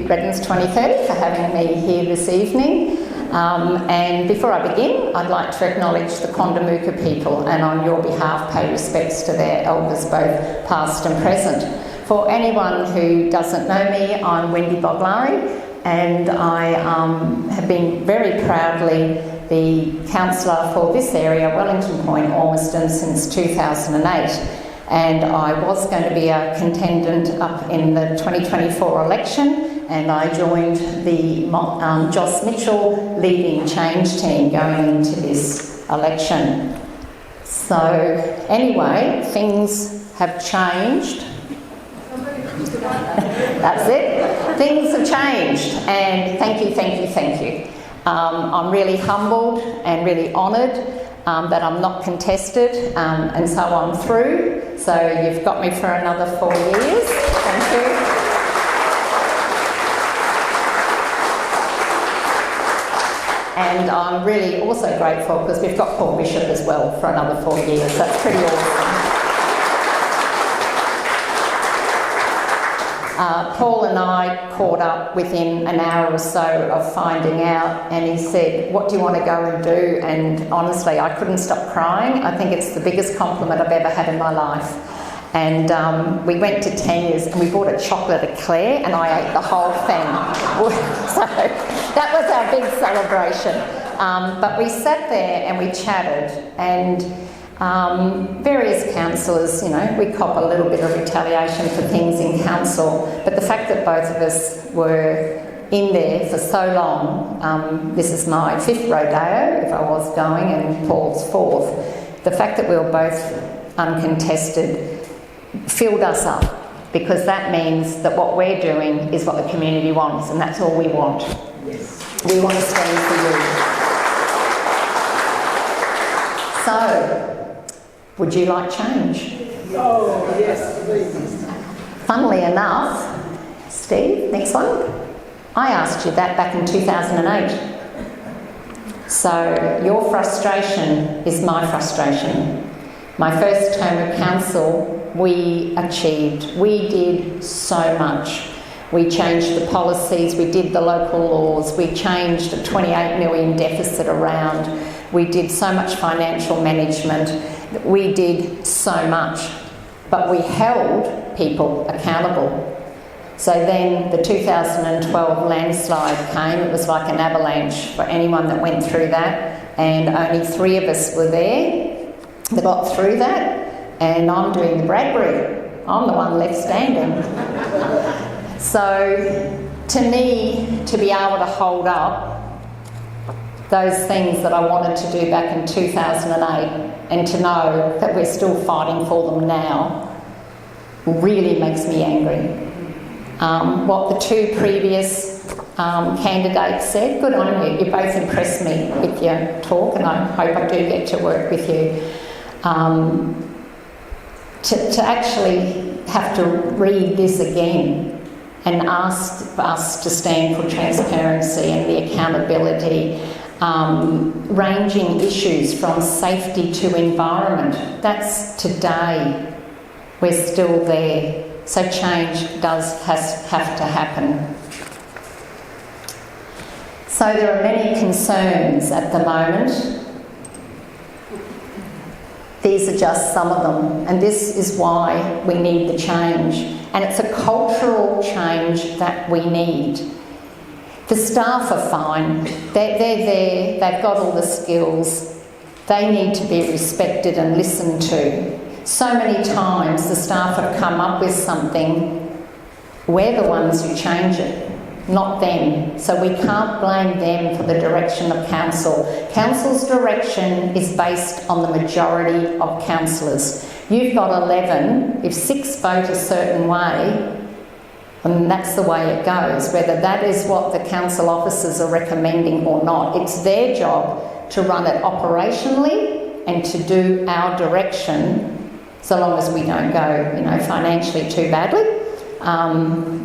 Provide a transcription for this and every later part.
to Redlands 2030 for having me here this evening. And before I begin, I'd like to acknowledge the Quandamooka people and on your behalf pay respects to their elders, both past and present. For anyone who doesn't know me, I'm Wendy Boglari, and I have been very proudly the councillor for this area, Wellington Point, Ormiston, since 2008. And I was going to be a contendant up in the 2024 election, and I joined the Joss Mitchell leading change team going into this election. So anyway, things have changed. That's it. Things have changed, and thank you. I'm really humbled and really honoured that I'm not contested, and so I'm through. So you've got me for another 4 years. Thank you. And I'm really also grateful because we've got Paul Bishop as well for another 4 years. That's pretty awesome. Paul and I caught up within an hour or so of finding out, and he said, "What do you want to go and do?" And honestly, I couldn't stop crying. I think it's the biggest compliment I've ever had in my life. And we went to Tanya's and we bought a chocolate eclair, and I ate the whole thing. So that was our big celebration. But we sat there and we chatted, and various councillors, we cop a little bit of retaliation for things in council, but the fact that both of us were in there for so long, this is my 5th rodeo, if I was going, and Paul's 4th, the fact that we were both uncontested filled us up, because that means that what we're doing is what the community wants, and that's all we want. Yes. We want to stand for you. So, would you like change? Oh, yes, please. Funnily enough, Steve, next one, I asked you that back in 2008. So your frustration is my frustration. My first term of council, we achieved. We did so much. We changed the policies, we did the local laws, we changed a 28 million deficit around, we did so much financial management. We did so much, but we held people accountable. So then the 2012 landslide came. It was like an avalanche for anyone that went through that, and only 3 of us were there that got through that, and I'm doing the Bradbury. I'm the one left standing. So to me, to be able to hold up those things that I wanted to do back in 2008, and to know that we're still fighting for them now, really makes me angry. What the 2 previous candidates said, good on you. You both impressed me with your talk, and I hope I do get to work with you. To actually have to read this again and ask us to stand for transparency and the accountability, ranging issues from safety to environment. That's today. We're still there. So change has to happen. So there are many concerns at the moment. These are just some of them, and this is why we need the change. And it's a cultural change that we need. The staff are fine. They're there, they've got all the skills. They need to be respected and listened to. So many times the staff have come up with something, we're the ones who change it, not them. So we can't blame them for the direction of council. Council's direction is based on the majority of councillors. You've got 11, if 6 vote a certain way, and that's the way it goes, whether that is what the council officers are recommending or not. It's their job to run it operationally and to do our direction, so long as we don't go, financially too badly.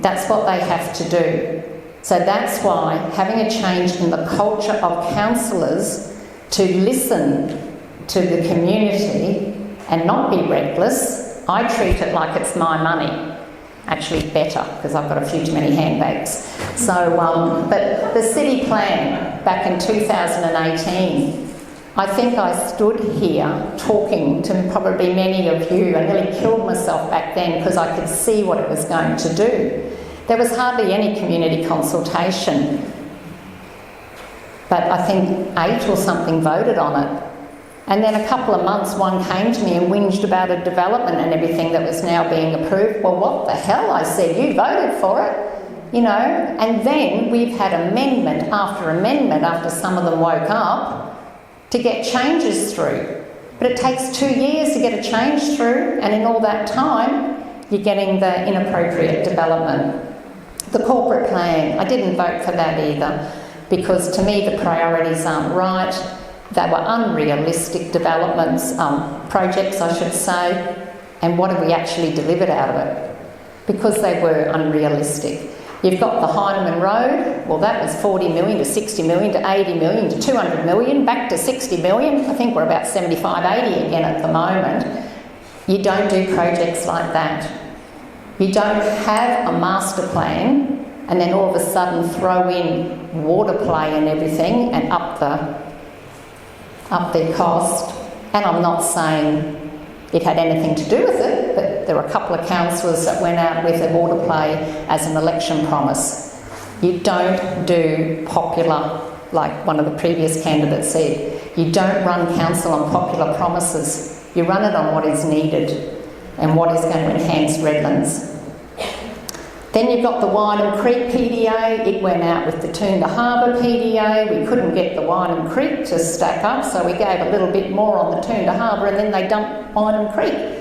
That's what they have to do. So that's why having a change in the culture of councillors to listen to the community and not be reckless. I treat it like it's my money. Actually better, because I've got a few too many handbags. So, but the city plan back in 2018, I think I stood here talking to probably many of you. I nearly killed myself back then because I could see what it was going to do. There was hardly any community consultation, but I think 8 or something voted on it. And then a couple of months, one came to me and whinged about a development and everything that was now being approved. Well, what the hell? I said, you voted for it, you know. And then we've had amendment after some of them woke up to get changes through. But it takes 2 years to get a change through, and in all that time, you're getting the inappropriate development. The corporate plan, I didn't vote for that either, because to me the priorities aren't right. They were unrealistic developments, projects I should say, and what have we actually delivered out of it? Because they were unrealistic. You've got the Heinemann Road, well that was 40 million to 60 million to 80 million to 200 million, back to 60 million. I think we're about 75, 80 again at the moment. You don't do projects like that. You don't have a master plan and then all of a sudden throw in water play and everything and up the cost. And I'm not saying it had anything to do with it, but there were a couple of councillors that went out with a water play as an election promise. You don't do popular, like one of the previous candidates said. You don't run council on popular promises. You run it on what is needed and what is going to enhance Redlands. Then you've got the Wyndham Creek PDA. It went out with the Toondah Harbour PDA. We couldn't get the Wyndham Creek to stack up, so we gave a little bit more on the Toondah Harbour and then they dumped Wyndham Creek.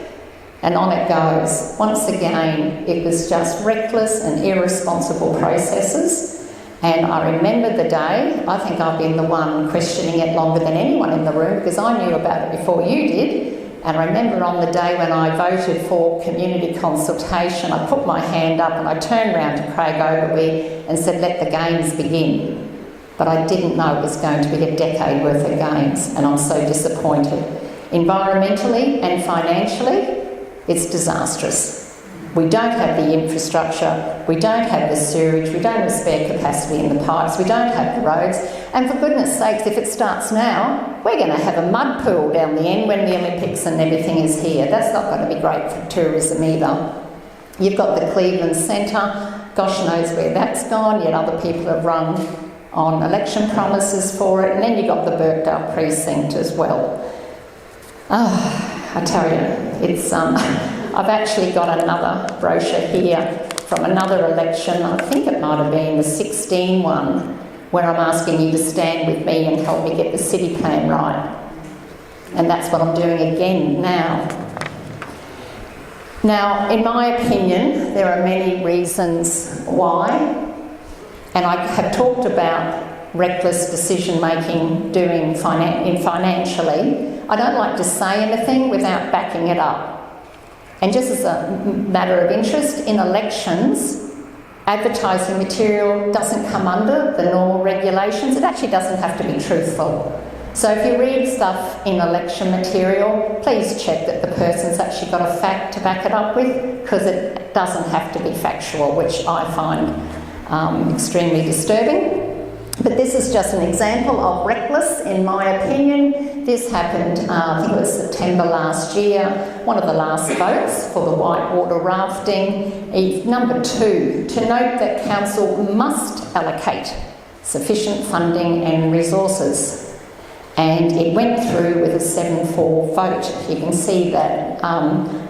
And on it goes. Once again, it was just reckless and irresponsible processes. And I remember the day, I think I've been the one questioning it longer than anyone in the room because I knew about it before you did. And I remember on the day when I voted for community consultation, I put my hand up and I turned around to Craig Ogilvie and said, let the games begin. But I didn't know it was going to be a decade worth of games, and I'm so disappointed. Environmentally and financially, it's disastrous. We don't have the infrastructure, we don't have the sewerage, we don't have spare capacity in the pipes, we don't have the roads, and for goodness sakes, if it starts now, we're going to have a mud pool down the end when the Olympics and everything is here. That's not going to be great for tourism either. You've got the Cleveland Centre, gosh knows where that's gone, yet other people have run on election promises for it, and then you've got the Birkdale precinct as well. Oh, I tell you, it's I've actually got another brochure here from another election. I think it might have been the 16 one, where I'm asking you to stand with me and help me get the city plan right. And that's what I'm doing again now. Now, in my opinion, there are many reasons why, and I have talked about reckless decision making financially. I don't like to say anything without backing it up. And just as a matter of interest, in elections, advertising material doesn't come under the normal regulations. It actually doesn't have to be truthful. So if you read stuff in election material, please check that the person's actually got a fact to back it up with, because it doesn't have to be factual, which I find extremely disturbing. But this is just an example of reckless, in my opinion. This happened, I think it was September last year, one of the last votes for the whitewater rafting. Number 2, to note that council must allocate sufficient funding and resources. And it went through with a 7-4 vote. You can see that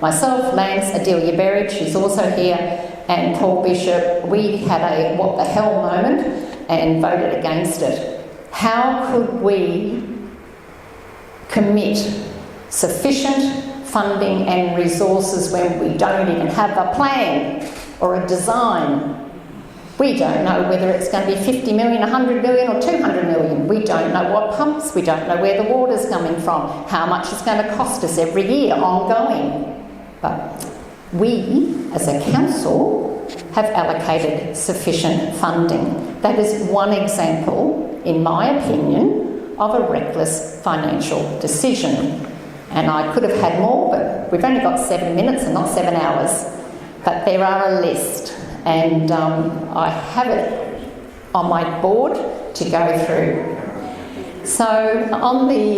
myself, Lance, Adelia Berridge, who's also here, and Paul Bishop, we had a what the hell moment and voted against it. How could we commit sufficient funding and resources when we don't even have a plan or a design? We don't know whether it's going to be 50 million, 100 million or 200 million. We don't know what pumps, we don't know where the water's coming from, how much it's going to cost us every year ongoing. But we, as a council, have allocated sufficient funding. That is one example, in my opinion, of a reckless financial decision. And I could have had more, but we've only got 7 minutes and not 7 hours. But there are a list, and I have it on my board to go through. So on the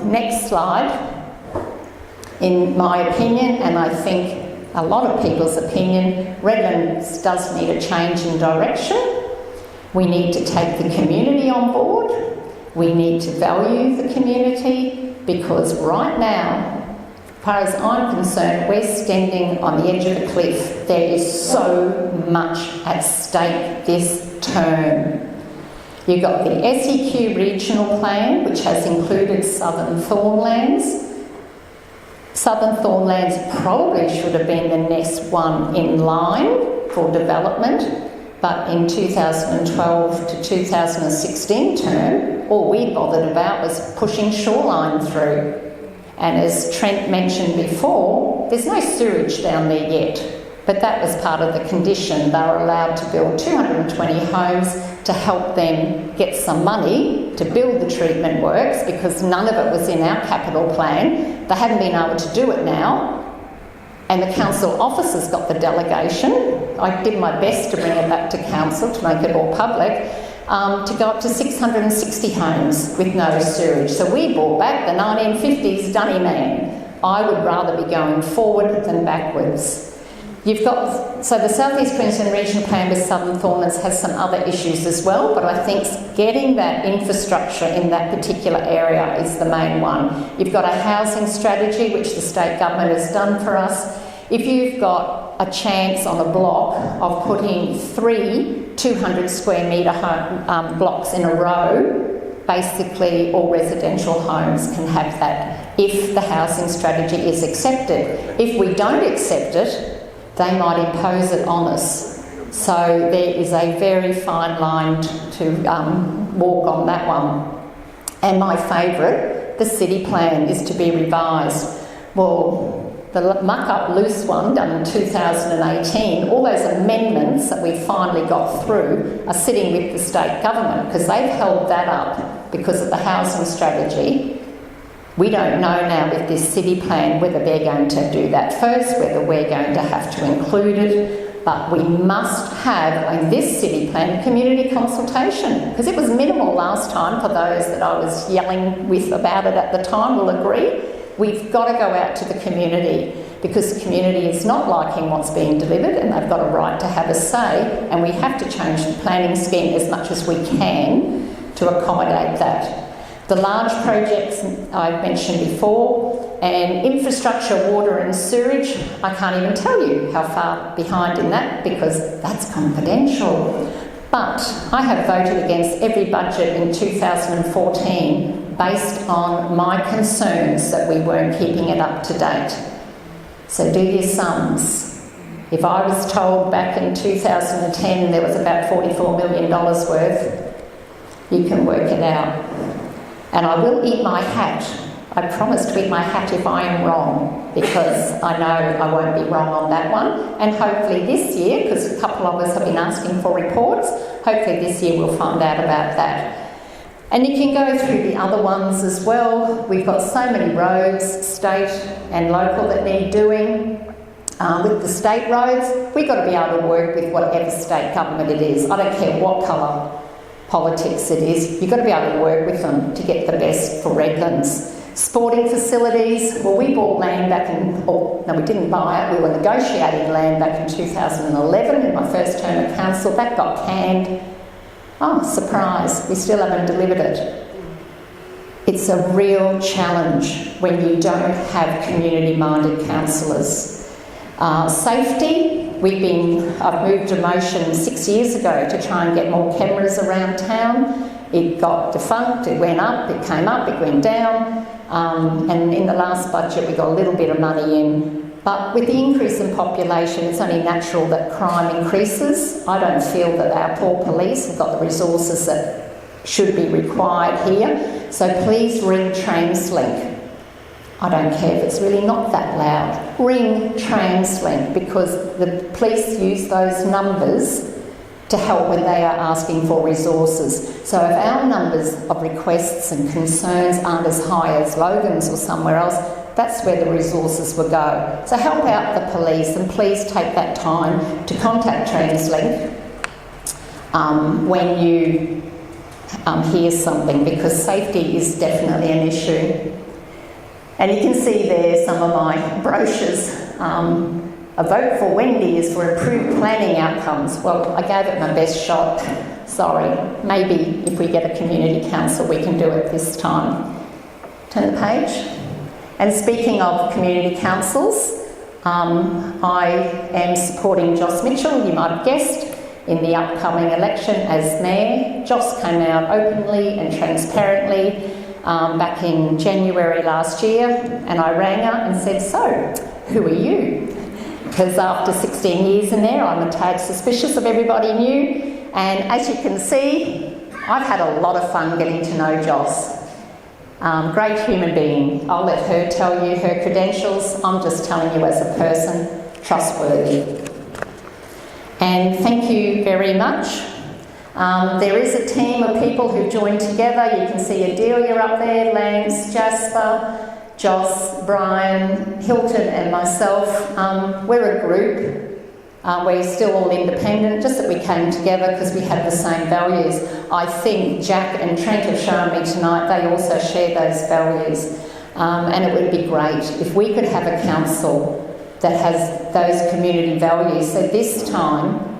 next slide, in my opinion, and I think a lot of people's opinion, Redlands does need a change in direction. We need to take the community on board. We need to value the community, because right now, as far as I'm concerned, we're standing on the edge of a cliff. There is so much at stake this term. You've got the SEQ regional plan, which has included Southern Thornlands. Southern Thornlands probably should have been the next one in line for development, but in 2012 to 2016 term, all we bothered about was pushing shoreline through. And as Trent mentioned before, there's no sewage down there yet, but that was part of the condition. They were allowed to build 220 homes to help them get some money to build the treatment works, because none of it was in our capital plan. They haven't been able to do it now, and the council officers got the delegation. I did my best to bring it back to council to make it all public, to go up to 660 homes with no sewage. So we brought back the 1950s dunny man. I would rather be going forward than backwards. You've got, so the South East Queensland Regional Plan with Southern Thornlands has some other issues as well, but I think getting that infrastructure in that particular area is the main one. You've got a housing strategy, which the state government has done for us. If you've got a chance on a block of putting 3 200 square metre blocks in a row, basically all residential homes can have that if the housing strategy is accepted. If we don't accept it, they might impose it on us. So there is a very fine line to walk on that one. And my favourite, the city plan, is to be revised. Well, the muck-up loose one done in 2018, all those amendments that we finally got through are sitting with the state government, because they've held that up because of the housing strategy. We don't know now with this city plan whether they're going to do that first, whether we're going to have to include it, but we must have, in this city plan, community consultation, because it was minimal last time. For those that I was yelling with about it at the time will agree. We've got to go out to the community, because the community is not liking what's being delivered, and they've got a right to have a say, and we have to change the planning scheme as much as we can to accommodate that. The large projects I've mentioned before, and infrastructure, water and sewage, I can't even tell you how far behind in that, because that's confidential. But I have voted against every budget in 2014 based on my concerns that we weren't keeping it up to date. So do your sums. If I was told back in 2010 there was about $44 million worth, you can work it out. And I will eat my hat. I promise to eat my hat if I am wrong, because I know I won't be wrong on that one. And hopefully this year, because a couple of us have been asking for reports, hopefully this year we'll find out about that. And you can go through the other ones as well. We've got so many roads, state and local, that need doing. With the state roads, we've got to be able to work with whatever state government it is. I don't care what colour politics it is, you've got to be able to work with them to get the best for Redlands. Sporting facilities, well, we bought land back in, no, we didn't buy it, we were negotiating land back in 2011 in my first term of council. That got canned. Oh, surprise, we still haven't delivered it. It's a real challenge when you don't have community-minded councillors. Safety, I've moved a motion 6 years ago to try and get more cameras around town. It got defunct, it went up, it came up, it went down, and in the last budget we got a little bit of money in. But with the increase in population, it's only natural that crime increases. I don't feel that our poor police have got the resources that should be required here. So please ring TransLink. I don't care if it's really not that loud. Ring TransLink, because the police use those numbers to help when they are asking for resources. So if our numbers of requests and concerns aren't as high as Logan's or somewhere else, that's where the resources will go. So help out the police, and please take that time to contact TransLink. when you hear something, because safety is definitely an issue. And you can see there some of my brochures. A vote for Wendy is for improved planning outcomes. Well, I gave it my best shot. Sorry. Maybe if we get a community council, we can do it this time. Turn the page. And speaking of community councils, I am supporting Joss Mitchell, you might have guessed, in the upcoming election as mayor. Joss came out openly and transparently back in January last year, and I rang her and said, so, who are you? Because after 16 years in there, I'm a tad suspicious of everybody new. And as you can see, I've had a lot of fun getting to know Joss. Great human being. I'll let her tell you her credentials. I'm just telling you as a person, trustworthy. And thank you very much. There is a team of people who've joined together. You can see Adelia up there, Lance, Jasper, Joss, Brian, Hilton and myself. We're a group. We're still all independent, just that we came together because we had the same values. I think Jack and Trent have shown me tonight they also share those values. And it would be great if we could have a council that has those community values. So this time,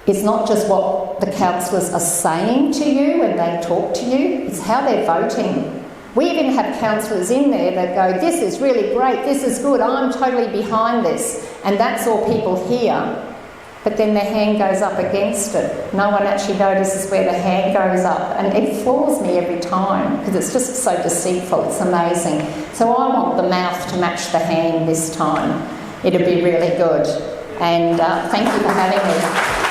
it's not just what the councillors are saying to you when they talk to you, it's how they're voting. We even have councillors in there that go, this is really great, this is good, I'm totally behind this. And that's all people hear, but then their hand goes up against it. No one actually notices where the hand goes up, and it floors me every time because it's just so deceitful, it's amazing. So I want the mouth to match the hand this time. It'll be really good. And thank you for having me.